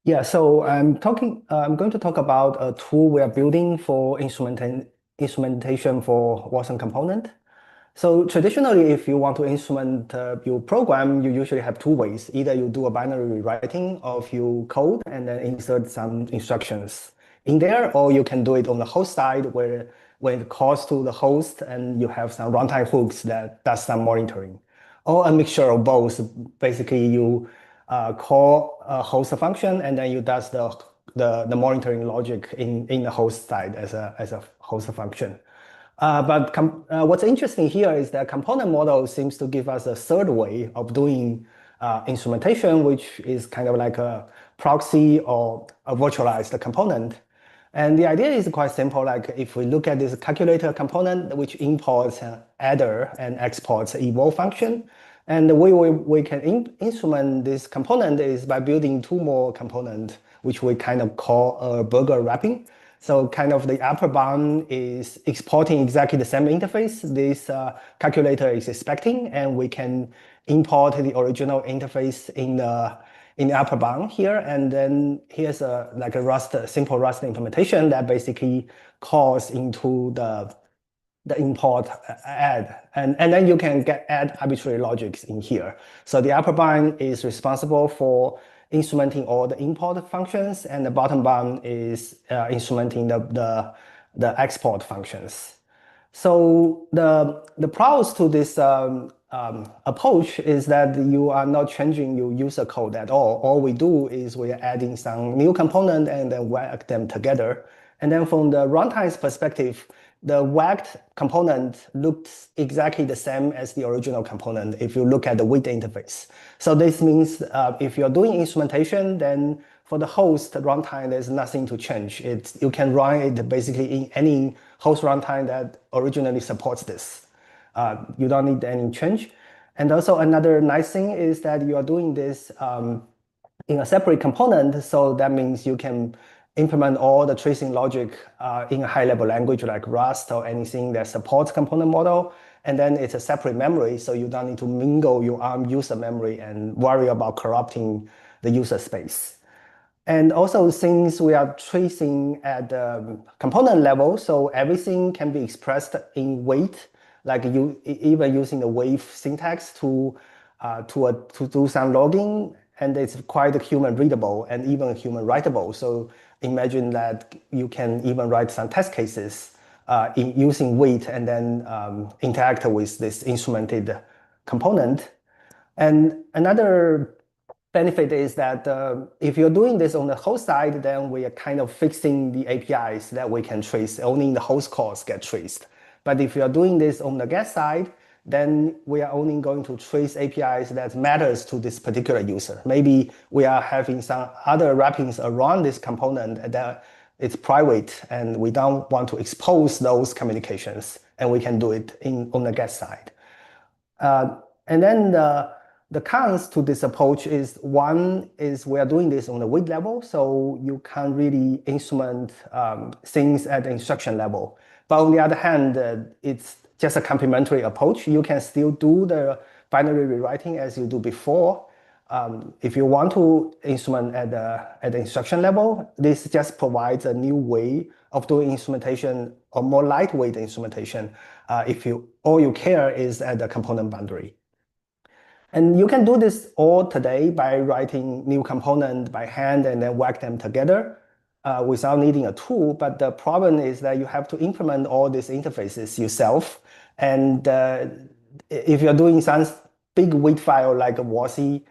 Yeah, so I'm going to talk about a tool we are building for instrumentation for Watson component. So traditionally, if you want to instrument your program, you usually have two ways. Either you do a binary rewriting of your code and then insert some instructions in there, or you can do it on the host side where when it calls to the host and you have some runtime hooks that does some monitoring, or a mixture of both. Basically, you call a host function and then you does the monitoring logic in the host side as a host function. But what's interesting here is that component model seems to give us a third way of doing instrumentation, which is kind of like a proxy or a virtualized component. And the idea is quite simple. Like if we look at this calculator component, which imports an adder and exports eval function, and the way we can instrument this component is by building two more components, which we kind of call a burger wrapping. So kind of the upper bound is exporting exactly the same interface this calculator is expecting, and we can import the original interface in the upper bound here. And then here's like a simple Rust implementation that basically calls into the import add. And then you can add arbitrary logics in here. So the upper bound is responsible for instrumenting all the import functions, and the bottom bound is instrumenting the export functions. So the pros to this approach is that you are not changing your user code at all. All we do is we are adding some new component and then whack them together. And then from the runtime's perspective, the whacked component looks exactly the same as the original component if you look at the WIT interface. So this means if you're doing instrumentation, then for the host runtime, there's nothing to change. You can run it basically in any host runtime that originally supports this. You don't need any change. And also another nice thing is that you are doing this in a separate component. So that means you can implement all the tracing logic in a high-level language like Rust or anything that supports component model. And then it's a separate memory, so you don't need to mingle your ARM user memory and worry about corrupting the user space. And also, since we are tracing at the component level, so everything can be expressed in weight, like you even using the wave syntax to do some logging, and it's quite human readable and even human writable. So imagine that you can even write some test cases using weight and then interact with this instrumented component. And another benefit is that if you're doing this on the host side, then we are kind of fixing the APIs that we can trace. Only the host calls get traced. But if you're doing this on the guest side, then we are only going to trace APIs that matters to this particular user. Maybe we are having some other wrappings around this component that it's private and we don't want to expose those communications, and we can do it on the guest side. And then the cons to this approach is one is we are doing this on the weight level, so you can't really instrument things at the instruction level. But on the other hand, it's just a complementary approach. You can still do the binary rewriting as you do before. If you want to instrument at the instruction level, this just provides a new way of doing instrumentation or more lightweight instrumentation if all you care is at the component boundary. And you can do this all today by writing new component by hand and then whack them together without needing a tool. But the problem is that you have to implement all these interfaces yourself. And if you're doing some big WIT file like a WASI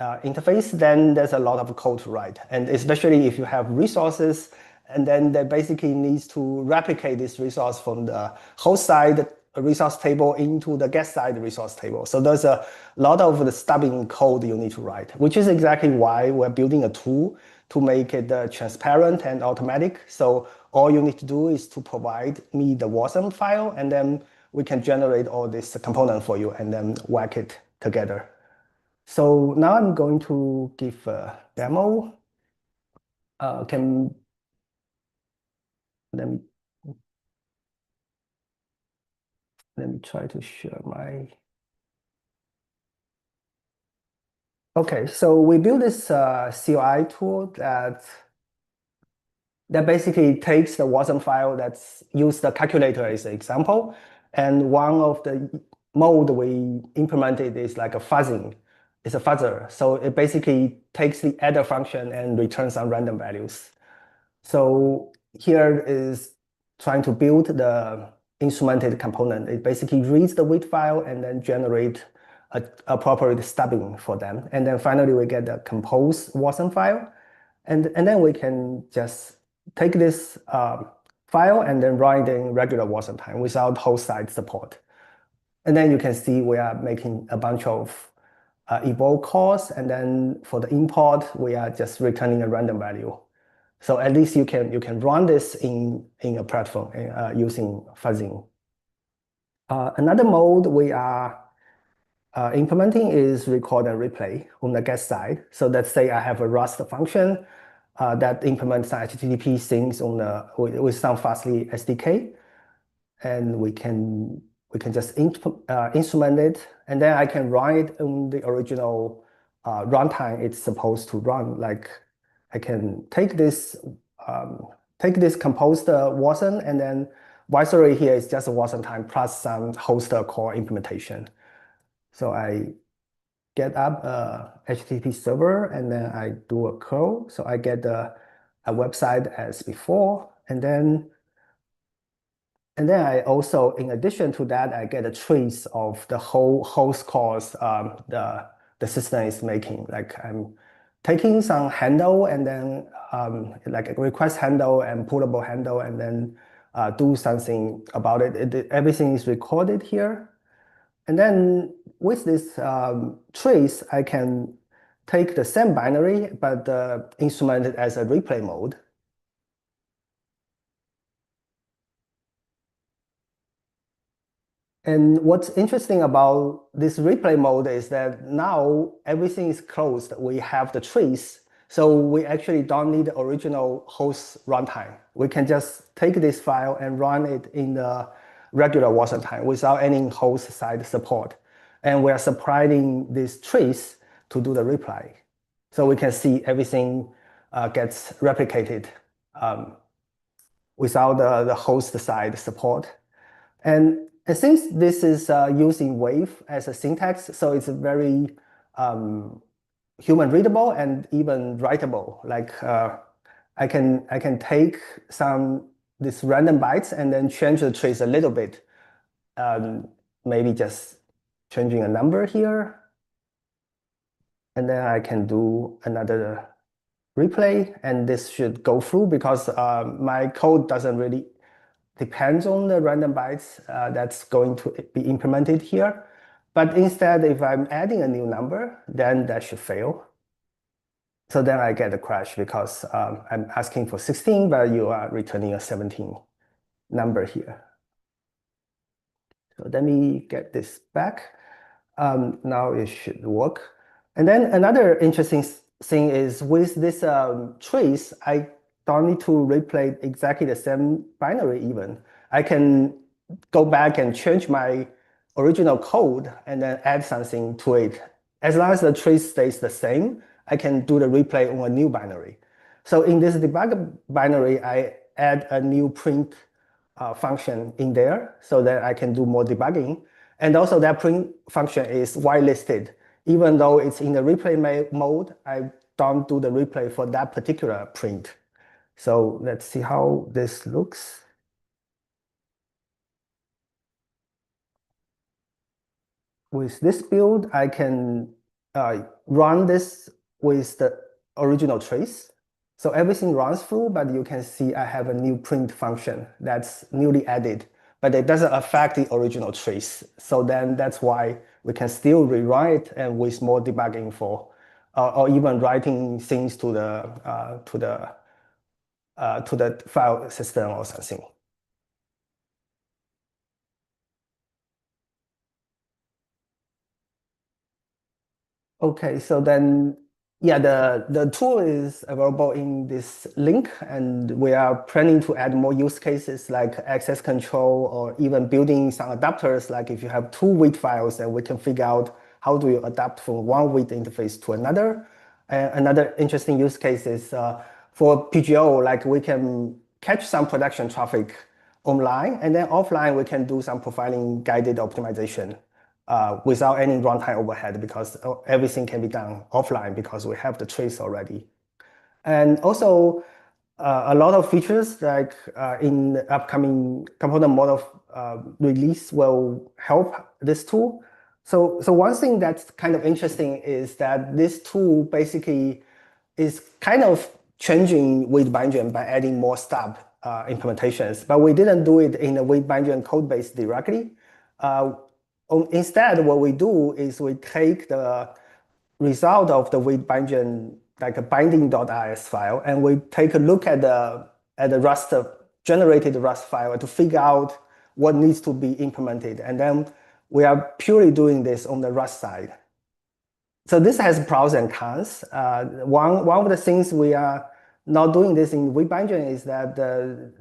interface, then there's a lot of code to write. And especially if you have resources, and then that basically needs to replicate this resource from the host side resource table into the guest side resource table. So there's a lot of the stubbing code you need to write, which is exactly why we're building a tool to make it transparent and automatic. So all you need to do is to provide me the Wasm file, and then we can generate all this component for you and then whack it together. So now I'm going to give a demo. Let me try to share my. Okay, so we built this CLI tool that basically takes the Wasm file that's used the calculator as an example. And one of the mode we implemented is like a fuzzing. It's a fuzzer. So it basically takes the adder function and returns some random values. So here is trying to build the instrumented component. It basically reads the WIT file and then generate a appropriate stubbing for them. And then finally we get the compose Wasm file. And then we can just take this file and then run it in regular Wasmtime without host side support. And then you can see we are making a bunch of evoke calls. And then for the import, we are just returning a random value. So at least you can run this in a platform using fuzzing. Another mode we are implementing is record and replay on the get side. So let's say I have a Rust function that implements some HTTP things on with some Fastly SDK, and we can just instrument it, and then I can run it on the original runtime it's supposed to run. Like I can take this composed Wasm, and then Viceroy here is just a Wasmtime plus some host core implementation. So I get up a HTTP server and then I do a curl. So I get a website as before. And then I also, in addition to that, I get a trace of the whole host calls the system is making. Like I'm taking some handle and then like a request handle and pullable handle and then do something about it. Everything is recorded here. And then with this trace, I can take the same binary, but instrument it as a replay mode. And what's interesting about this replay mode is that now everything is closed. We have the trace, so we actually don't need the original host runtime. We can just take this file and run it in the regular Wasmtime without any host side support. And we are supplying this trace to do the reply. So we can see everything gets replicated without the host side support. And since this is using Wave as a syntax, so it's very human readable and even writable. Like I can take this random bytes and then change the trace a little bit. Maybe just changing a number here. And then I can do another replay, and this should go through because my code doesn't really depends on the random bytes that's going to be implemented here. But instead, if I'm adding a new number, then that should fail. So then I get a crash because I'm asking for 16, but you are returning a 17 number here. So let me get this back. Now it should work. And then another interesting thing is with this trace, I don't need to replay exactly the same binary even. I can go back and change my original code and then add something to it. As long as the trace stays the same, I can do the replay on a new binary. So in this debug binary, I add a new print function in there so that I can do more debugging. And also that print function is whitelisted. Even though it's in the replay mode, I don't do the replay for that particular print. So let's see how this looks. With this build, I can run this with the original trace. So everything runs through, but you can see I have a new print function that's newly added, but it doesn't affect the original trace. So then that's why we can still rewrite and with more debugging for, or even writing things to the file system or something. Okay, so then, yeah, the tool is available in this link, and we are planning to add more use cases like access control or even building some adapters. Like if you have two WIT files, then we can figure out how do you adapt from one WIT interface to another? Another interesting use case is for PGO, like we can catch some production traffic online, and then offline we can do some profiling guided optimization without any runtime overhead because everything can be done offline because we have the trace already. And also a lot of features like in the upcoming component model release will help this tool. So one thing that's kind of interesting is that this tool basically is kind of changing with bindgen by adding more stub implementations, but we didn't do it in a with bindgen code base directly. Instead, what we do is we take the result of the with bindgen, like a binding.is file, and we take a look at the Rust generated Rust file to figure out what needs to be implemented. And then we are purely doing this on the Rust side. So this has pros and cons. One of the things we are not doing this in WebBindgen is that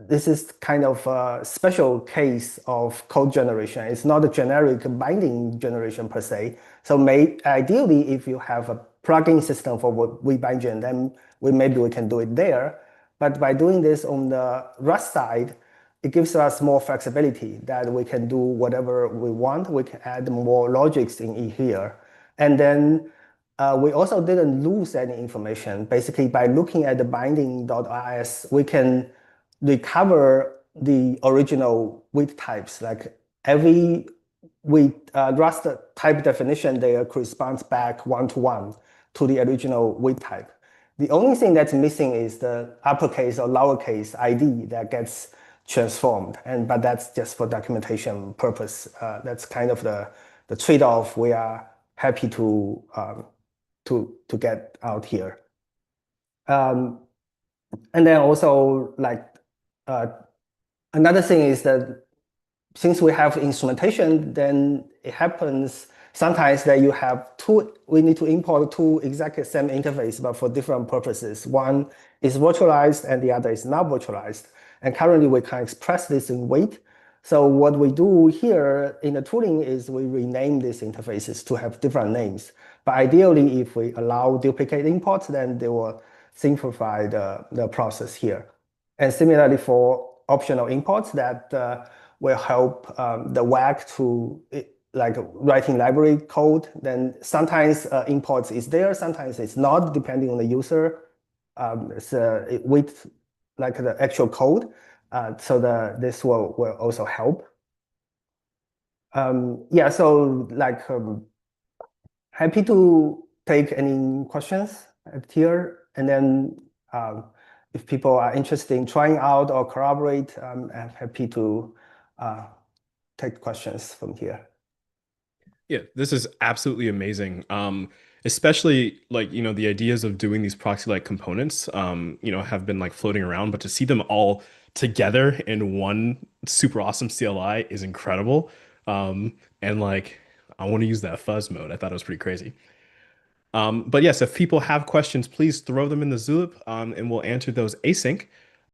this is kind of a special case of code generation. It's not a generic binding generation per se. So ideally, if you have a plugin system for WebBindgen, then maybe we can do it there. But by doing this on the Rust side, it gives us more flexibility that we can do whatever we want. We can add more logics in here. And then we also didn't lose any information. Basically, by looking at the binding.is, we can recover the original WIT types. Like every WIT Rust type definition there corresponds back one-to-one to the original WIT type. The only thing that's missing is the uppercase or lowercase ID that gets transformed, but that's just for documentation purpose. That's kind of the trade-off we are happy to get out here. And then also like another thing is that since we have instrumentation, then it happens sometimes that we need to import two exactly same interface, but for different purposes. One is virtualized and the other is not virtualized. And currently we can express this in WAIT. So what we do here in the tooling is we rename these interfaces to have different names. But ideally, if we allow duplicate imports, then they will simplify the process here. And similarly for optional imports that will help the WAG to like writing library code. Then sometimes imports is there, sometimes it's not, depending on the user. With like the actual code. So this will also help. Yeah, so like happy to take any questions here. And then if people are interested in trying out or collaborate, I'm happy to take questions from here. Yeah, this is absolutely amazing. Especially like, the ideas of doing these proxy-like components, have been like floating around, but to see them all together in one super awesome CLI is incredible. And like, I want to use that fuzz mode. I thought it was pretty crazy. But yes, if people have questions, please throw them in the Zulip, and we'll answer those async.